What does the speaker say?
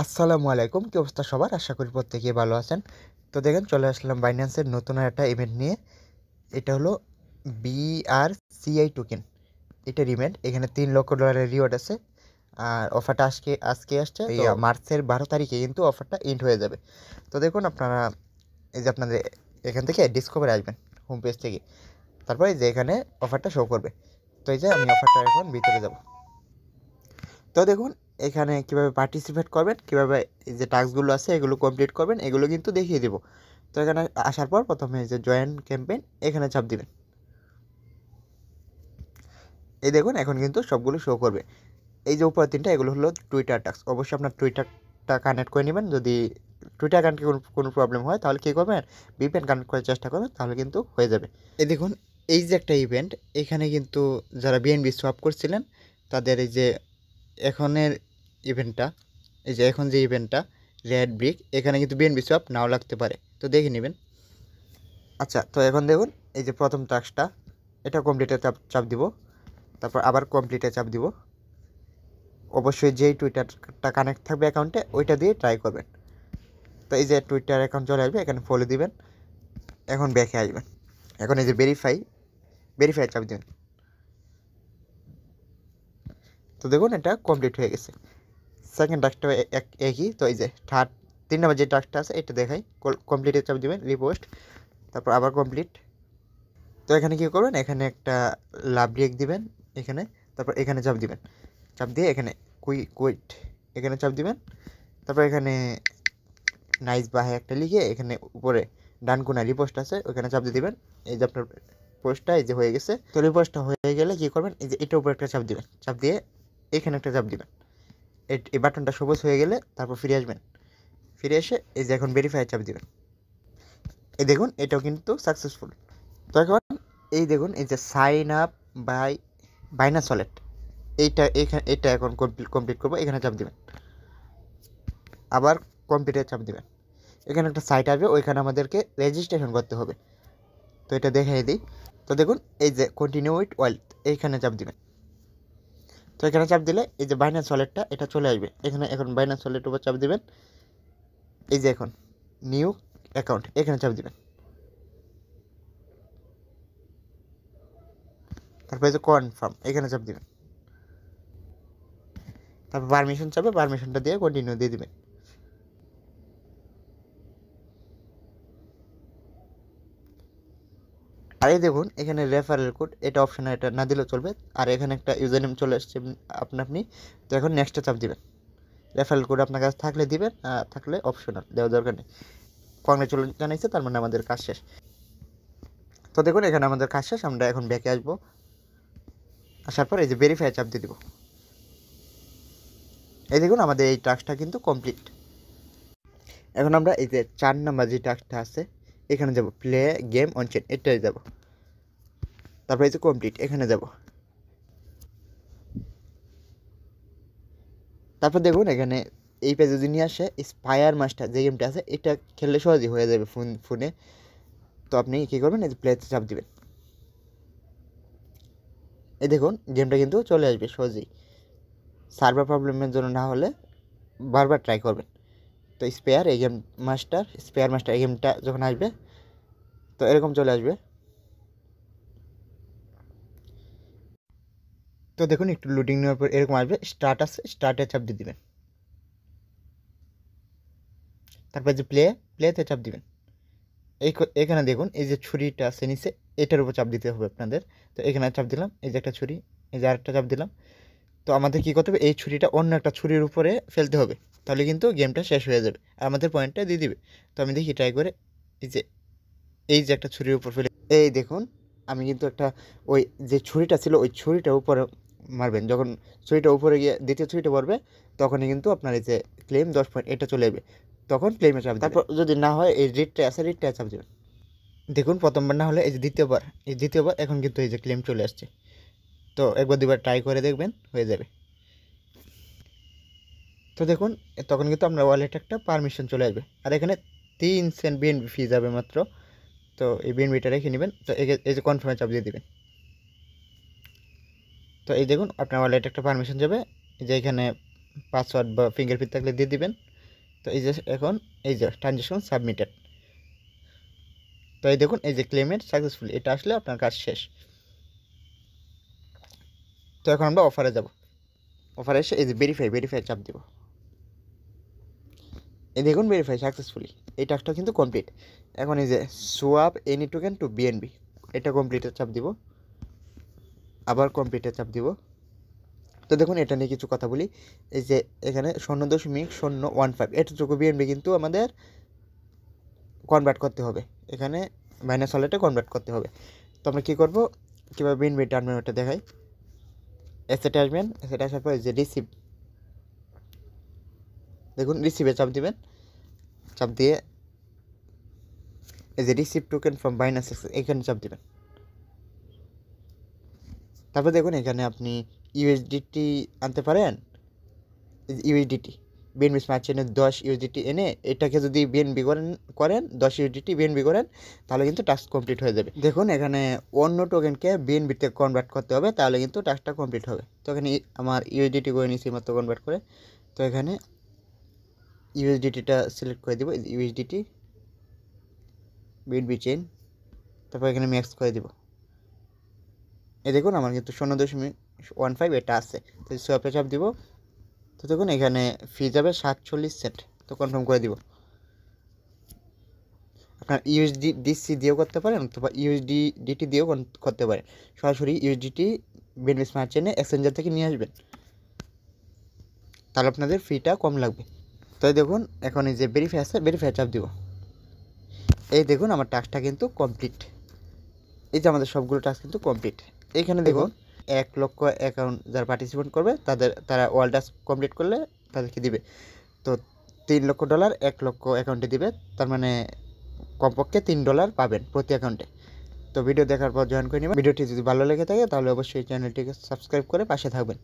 আসসালামু আলাইকুম, কি অবস্থা সবার? আশা করি প্রত্যেকেই ভালো আছেন। তো দেখেন, চলে আসলাম বাইন্যান্সের নতুন একটা ইভেন্ট নিয়ে। এটা হলো BRCI টোকেন। এটার ইভেন্ট, এখানে $3 লক্ষ রিওয়ার্ড আছে। আর অফারটা আজকে আসছে, তো মার্চের 12 তারিখে কিন্তু অফারটা এন্ড হয়ে যাবে। তো দেখুন আপনারা, এই যে আপনাদের এখান থেকে ডিসকভারে আসবেন হোম পেজ থেকে, তারপরে যে এখানে অফারটা শো করবে। তো এই যে আমি অফারটা এখন ভিতরে যাব। তো দেখুন এখানে কিভাবে পার্টিসিপেট করবেন, কিভাবে এই যে টাস্কগুলো আছে এগুলো কমপ্লিট করবেন, এগুলো কিন্তু দেখিয়ে দেবো। তো এখানে আসার পর প্রথমে এই যে জয়েন ক্যাম্পেইন, এখানে চাপ দিবেন। এই দেখুন এখন কিন্তু সবগুলো শো করবে। এই যে উপরে তিনটা, এগুলো হলো টুইটার টাস্ক। অবশ্যই আপনার টুইটারটা কানেক্ট করে নেবেন। যদি টুইটার কানেক্টে কোনো প্রবলেম হয় তাহলে কী করবেন, ভিপিএন কানেক্ট করার চেষ্টা করবেন, তাহলে কিন্তু হয়ে যাবে। এই দেখুন, এই যে একটা ইভেন্ট, এখানে কিন্তু যারা বিএনবি সোয়াপ করছিলেন তাদের এই যে এখনের ইভেন্টটা, এই যে এখন যে ইভেন্টটা রেড ব্রিক, এখানে কিন্তু বিএনবি সোয়াপ নাও লাগতে পারে, তো দেখে নেবেন। আচ্ছা, তো এখন দেখুন এই যে প্রথম টাস্কটা, এটা কমপ্লিটে চাপ দিব, তারপর আবার কমপ্লিটে চাপ দিব। অবশ্যই যেই টুইটারটা কানেক্ট থাকবে অ্যাকাউন্টে ওইটা দিয়ে ট্রাই করবেন। তো এই যে টুইটার অ্যাকাউন্ট চলে আসবে, এখানে ফলো দিবেন। এখন ব্যাকে আসবেন, এখন এই যে ভেরিফাই চাপ দিবেন। তো দেখুন এটা কমপ্লিট হয়ে গেছে। সেকেন্ড টাস্কটা একই। তো এই যে থার্ড 3 নম্বর যে টাস্কটা আছে এটা দেখাই, কমপ্লিটে চাপ দিবেন, রিপোস্ট, তারপর আবার কমপ্লিট। তো এখানে কী করবেন, এখানে একটা লাভ ব্রেক দিবেন এখানে, তারপর এখানে চাপ দিবেন। চাপ দিয়ে এখানে কুইট এখানে চাপ দিবেন। তারপর এখানে নাইস বাহে একটা লিখে এখানে উপরে ডান কোনায় রিপোস্ট আছে, ওইখানে চাপ দিয়ে দিবেন। এই যে আপনার পোস্টটা এই যে হয়ে গেছে। তো রিপোস্টটা হয়ে গেলে কী করবেন, এই যে এটার উপরে একটা চাপ দিবেন। চাপ দিয়ে এখানে একটা চাপ দিবেন। এই বাটনটা সবুজ হয়ে গেলে তারপর ফিরে আসবেন। ফিরে এসে এই যে এখন ভেরিফাই চাপ দিবেন। এই দেখুন এটাও কিন্তু সাকসেসফুল। তো এখন এই দেখুন এই যে sign up by Binance wallet, এটা এখন কমপ্লিট করবো। এখানে চাপ দিবেন, আবার কমপ্লিটে চাপ দিবেন। এখানে একটা সাইট আসবে, ওইখানে আমাদেরকে রেজিস্ট্রেশন করতে হবে। তো এটা দেখাই দিই। তো দেখুন এই যে কন্টিনিউ উইথ ওয়ালেট, এইখানে চাপ দিবেন। তো এখানে চাপ দিলে এই যে বাইনান্স ওয়ালেটটা এটা চলে আসবে। এখানে এখন বাইনান্স ওয়ালেটের উপর চাপ দিবেন। এই যে এখন নিউ অ্যাকাউন্ট, এখানে চাপ দিবেন। তারপরে যে কনফার্ম, এখানে চাপ দিবেন। তারপর পারমিশন চাপে, পারমিশনটা দিয়ে কন্টিনিউ দিয়ে দিবেন। আর এই দেখুন এখানে রেফারেল কোড, এটা অপশনে এটা না দিলেও চলবে। আর এখানে একটা ইউজার নেম চলে আসছে আপনি। তো এখন নেক্সটে চাপ দিবেন। রেফারেল কোড আপনার কাছে থাকলে দিবেন, থাকলে অপশনাল, দেওয়ার দরকার নেই। কংগ্রেচুলেশন জানাইছে, তার মানে আমাদের কাজ শেষ। তো দেখুন এখানে আমাদের কাজ শেষ। আমরা এখন ব্যাকে আসবো। আসার পর এই যে ভেরিফাই চাপ দিয়ে দিব। এই দেখুন আমাদের এই টাস্কটা কিন্তু কমপ্লিট। এখন আমরা এই যে 4 নম্বর যে টাস্কটা আছে এখানে যাব, প্লে গেম অন চেন, এটাই যাব। তারপরে এই যে কমপ্লিট, এখানে যাব। তারপর দেখুন এখানে এই পেজে যদি নিয়ে আসে স্পায়ার মাস্টার যে গেমটা আছে, এটা খেললে সহজেই হয়ে যাবে ফোনে। তো আপনি কী করবেন, এই যে প্লেতে চাপ দিবেন। এই দেখুন গেমটা কিন্তু চলে আসবে সহজেই। সার্ভার প্রবলেমের জন্য না হলে বারবার ট্রাই করবেন। তো স্পেয়ার মাস্টার এই গেমটা যখন আসবে তো এরকম চলে আসবে। তো দেখুন একটু লোডিং নেওয়ার পর এরকম আসবে, স্টার্টে চাপ দিয়ে দিবেন। তারপর যে প্লেতে চাপ দিবেন। এখানে দেখুন এই যে ছুরিটা আছে নিচে, এটার উপর চাপ দিতে হবে আপনাদের। তো এখানে চাপ দিলাম, এই যে একটা ছুরি, এই যে আরেকটা চাপ দিলাম। তো আমাদের কী করতে হবে, এই ছুরিটা অন্য একটা ছুরির উপরে ফেলতে হবে, তাহলে কিন্তু গেমটা শেষ হয়ে যাবে আর আমাদের পয়েন্টটা দিয়ে দিবে। তো আমি দেখি ট্রাই করে, এই যে একটা ছুরির উপর ফেলে, এই দেখুন আমি কিন্তু একটা, ওই যে ছুরিটা ছিল ওই ছুরিটা উপরে মারবেন। যখন ছুরিটা উপরে গিয়ে দ্বিতীয় ছুরিটা পড়বে তখনই কিন্তু আপনার এই যে ক্লেম 10 পয়েন্ট এটা চলে যাবে। তখন ক্লেমে চাপ, তারপর যদি না হয় এই রিটটা চাপ দেবেন। দেখুন প্রথমবার না হলে এই দ্বিতীয়বার এখন কিন্তু এই যে ক্লেম চলে আসছে। তো একবার দুবার ট্রাই করে দেখবেন, হয়ে যাবে। তো দেখুন তখন কিন্তু আপনার ওয়ালেটে একটা পারমিশন চলে আসবে। আর এখানে 3 সেন্ট বিএনবি ফি যাবে মাত্র। তো এই বিএনবিটা রেখে নেবেন। তো এই যে কনফার্মে চাপ দিয়ে দেবেন। তো এই দেখুন আপনার ওয়ালেটে একটা পারমিশন যাবে, যে এখানে পাসওয়ার্ড বা ফিঙ্গারপ্রিন্ট থাকলে দিয়ে দিবেন। তো এই যে এখন এই যে ট্রানজ্যাকশন সাবমিটেড। তো এই দেখুন এই যে ক্লেমেন্ট সাকসেসফুল, এটা আসলে আপনার কাজ শেষ। তো এখন আমরা অফারে যাব। অফারে এসে এই যে ভেরিফাই চাপ দিব। এই দেখুন ভেরিফাই সাকসেসফুলি, এই টাস্কটা কিন্তু কমপ্লিট। এখন এই যে swap any token to BNB, এটা কমপ্লিটে চাপ দিব, আবার কমপ্লিটে চাপ দিব। তো দেখুন এটা নিয়ে কিছু কথা বলি। এই যে এখানে 0.015 এতটুকু বিএনবি কিন্তু আমাদের কনভার্ট করতে হবে, এখানে মাইনাস ওয়ালেটে কনভার্ট করতে হবে। তো আমরা কী করবো, কীভাবে বিএনবি টার্মিনেটটা দেখাই। এসেটে আসবেন, এসেটে আসার পর যে রিসিভ, দেখুন রিসিভে চাপ দিবেন, চাপ দিয়ে এই যে রিসিভ টোকেন ফ্রম বাইন্যান্স এখানে চাপ দিবেন। তারপর দেখুন এখানে আপনি ইউএসডিটি আনতে পারেন, ইউএসডিটি বিএনবি স্মার্ট চেনে 10 ইউএসডিটি এনে এটাকে যদি বিএনবি করেন 10 ইউএসডিটি বিএনবি করেন, তাহলে কিন্তু টাস্ক কমপ্লিট হয়ে যাবে। দেখুন এখানে অন্য টোকেনকে বিএনবিতে কনভার্ট করতে হবে, তাহলে কিন্তু টাস্কটা কমপ্লিট হবে। তো এখানে আমার ইউএসডিটি করে নিয়েছি মাত্র কনভার্ট করে। তো এখানে ইউএসডিটিটা সিলেক্ট করে দিব, ইউএসডিটি বিএনবি চেন, তারপর এখানে ম্যাক্স করে দিব। এই দেখুন আমার কিন্তু 0.15 এটা আছে। তো সোয়াপে চাপ দিব। তো দেখুন এখানে ফি যাবে 47 সেন্ট। তো কনফার্ম করে দিব। আপনার ইউএসডিসি দিয়েও করতে পারেন অথবা ইউএসডিটি দিয়েও করতে পারেন। সরাসরি ইউএসডিটি বিএনবি স্মার্ট চেনে এক্সচেঞ্জার থেকে নিয়ে আসবেন, তাহলে আপনাদের ফিটা কম লাগবে। তো দেখুন এখন এই যে ভেরিফাই আছে, ভেরিফাই চাপ দিব। এই দেখুন আমার টাস্কটা কিন্তু কমপ্লিট। এই যে আমাদের সবগুলো টাস্ক কিন্তু কমপ্লিট। এইখানে দেখুন 1 লক্ষ অ্যাকাউন্ট যারা পার্টিসিপেট করবে তারা ওয়ার্ল্ড টাস্ক কমপ্লিট করলে তাদেরকে দিবে। তো $3 লক্ষ 1 লক্ষ অ্যাকাউন্টে দিবে, তার মানে কমপক্ষে $3 পাবেন প্রতি অ্যাকাউন্টে। তো ভিডিও দেখার পর জয়েন করে নেবেন। ভিডিওটি যদি ভালো লেগে থাকে তাহলে অবশ্যই চ্যানেলটিকে সাবস্ক্রাইব করে পাশে থাকবেন।